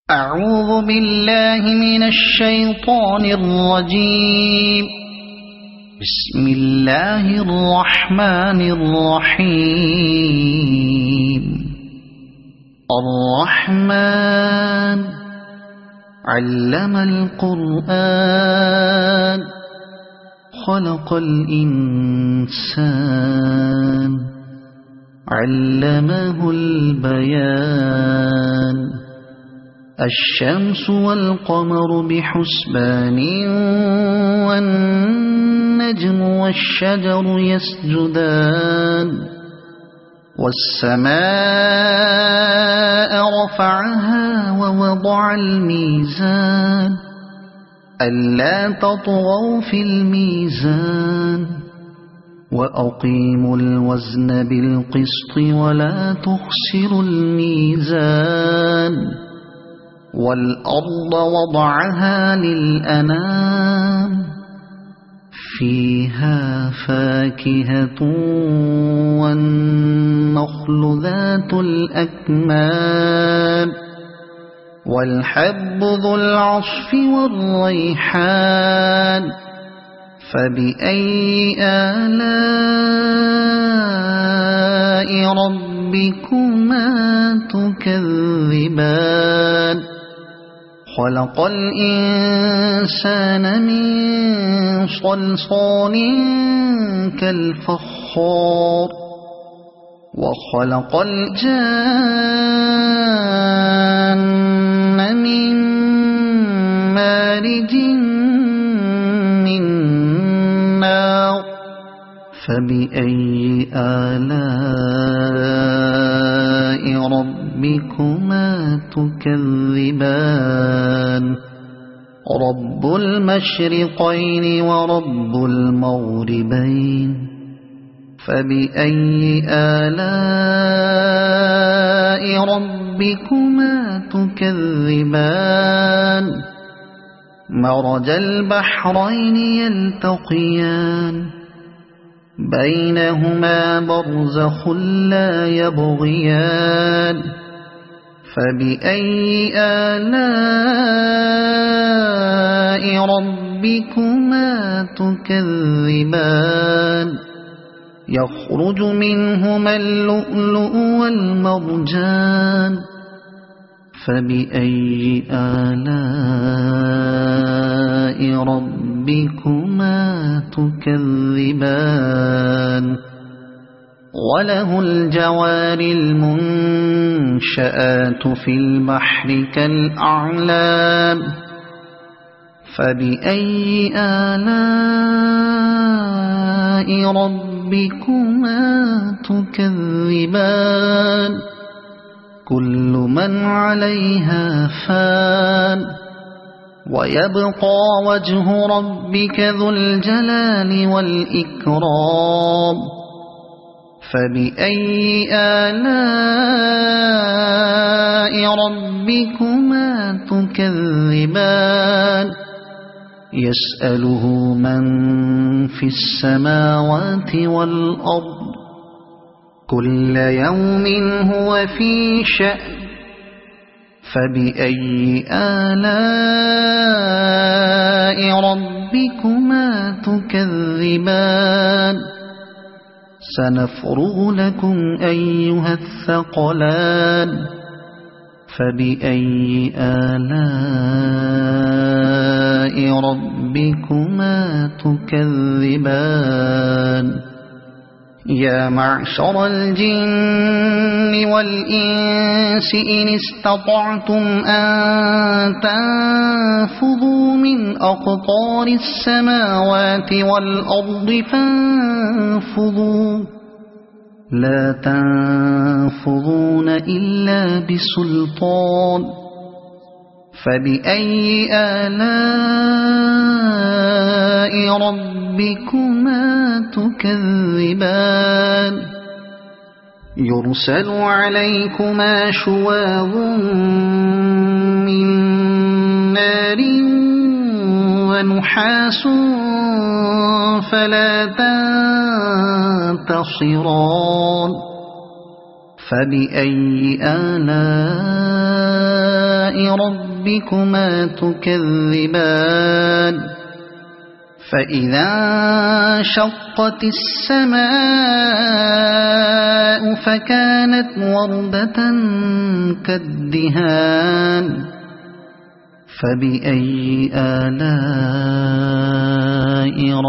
أعوذ بالله من الشيطان الرجيم. بسم الله الرحمن الرحيم. الرحمن علم القرآن خلق الإنسان علمه البيان. الشمس والقمر بحسبان والنجم والشجر يسجدان. والسماء رفعها ووضع الميزان ألا تطغوا في الميزان وأقيموا الوزن بالقسط ولا تخسروا الميزان. والأرض وضعها للأنام فيها فاكهة والنخل ذات الأكمام والحب ذو العصف والريحان. فبأي آلاء ربكما تكذبان. خلق الإنسان من صلصال كالفخار وخلق الجان من مارج من نار. فبأي آلاء ربكما تكذبان. رب المشرقين ورب المغربين. فبأي آلاء ربكما تكذبان. مرج البحرين يلتقيان بينهما برزخ لا يبغيان. فبأي آلاء ربكما تكذبان. يخرج منهما اللؤلؤ والمرجان. فبأي آلاء ربكما تكذبان. وله الجوار المنشآت في البحر كالأعلام. فبأي آلاء ربكما تكذبان. كل من عليها فان ويبقى وجه ربك ذو الجلال والإكرام. فبأي آلاء ربكما تكذبان. يسأله من في السماوات والأرض كل يوم هو في شأن. فبأي آلاء ربكما تكذبان. سنفرغ لكم أيها الثقلان. فبأي آلاء ربكما تكذبان. يا معشر الجن والإنس إن استطعتم أن تنفذوا من أقطار السماوات والأرض فانفذوا لا تنفذون إلا بسلطان. فبأي آلاء ربكما تكذبان. يرسل عليكما شواظ من نار ونحاس فلا تنتصران. فبأي آلاء ربكما تكذبان فإذا انشقت السماء فكانت وردة كالدهان فبأي آلاء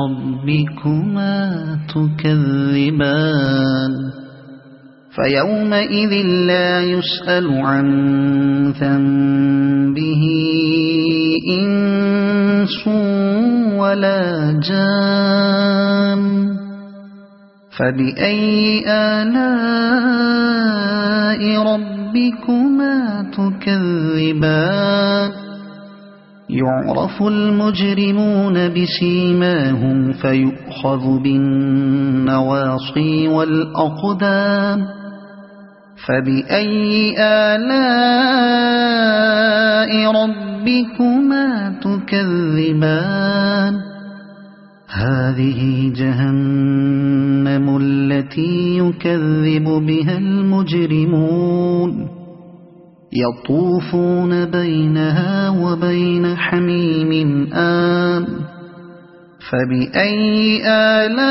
ربكما تكذبان فيومئذ لا يسأل عن ذنبه إنس ولا جان فبأي آلاء ربكما تكذبان يعرف المجرمون بسيماهم فيؤخذ بالنواصي والأقدام فبأي آلاء ربكما تكذبان هذه جهنم التي يكذب بها المجرمون يطوفون بينها وبين حميم آن فبأي آلاء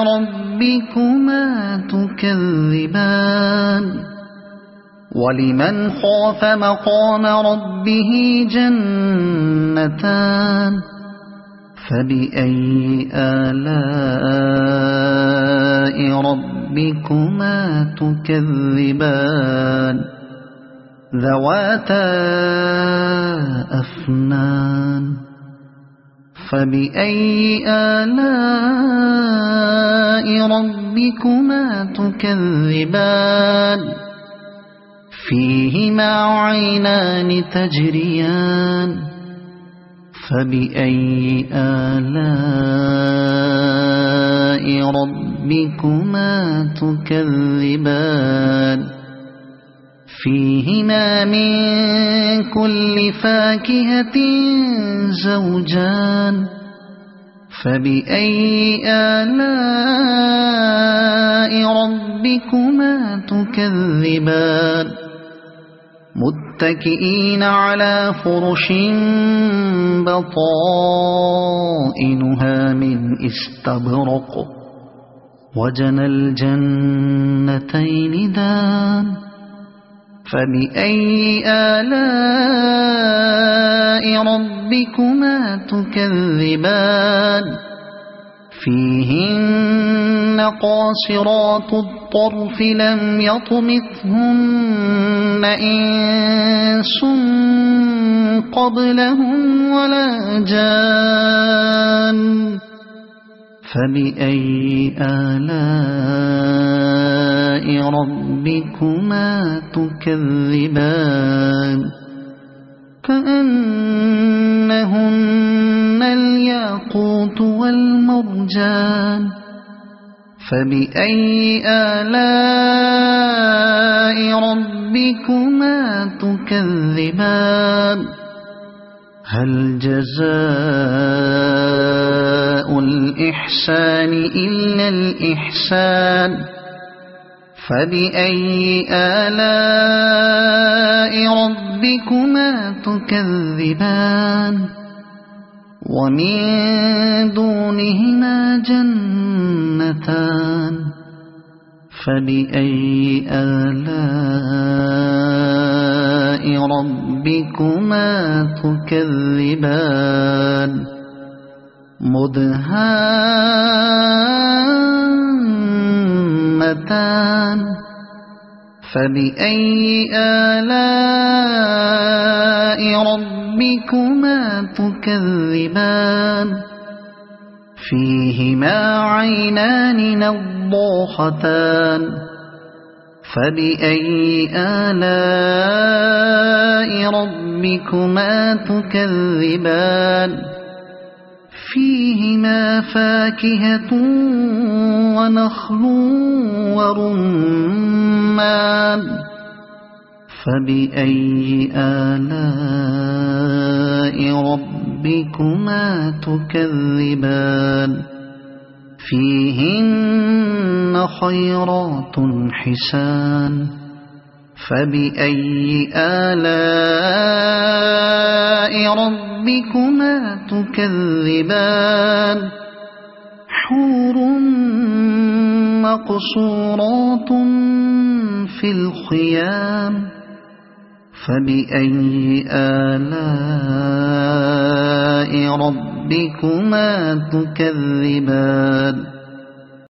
ربكما تكذبان ولمن خاف مقام ربه جنتان فبأي آلاء ربكما تكذبان ذواتا أفنان فبأي آلاء ربكما تكذبان فيهما عينان تجريان فبأي آلاء ربكما تكذبان فيهما من كل فاكهة زوجان فبأي آلاء ربكما تكذبان متكئين على فرش بطائنها من استبرق وجنى الجنتين دان فبأي آلاء ربكما تكذبان فيهن قاصرات الطرف لم يطمثهن إنس قبلهم ولا جان فبأي آلاء ربكما تكذبان كأنهن الياقوت والمرجان فبأي آلاء ربكما تكذبان هل جزاء الإحسان إلا الإحسان فبأي آلاء ربكما تكذبان ومن دونهما جنتان فبأي آلاء ربكما تكذبان مدهامتان فبأي آلاء ربكما تكذبان فيهما عينان نضاختان فبأي آلاء ربكما تكذبان فيهما فاكهة ونخل ورمان فبأي آلاء ربكما تكذبان فيهن خيرات حسان فبأي آلاء ربكما تكذبان حور مقصورات في الخيام فبأي آلاء ربكما تكذبان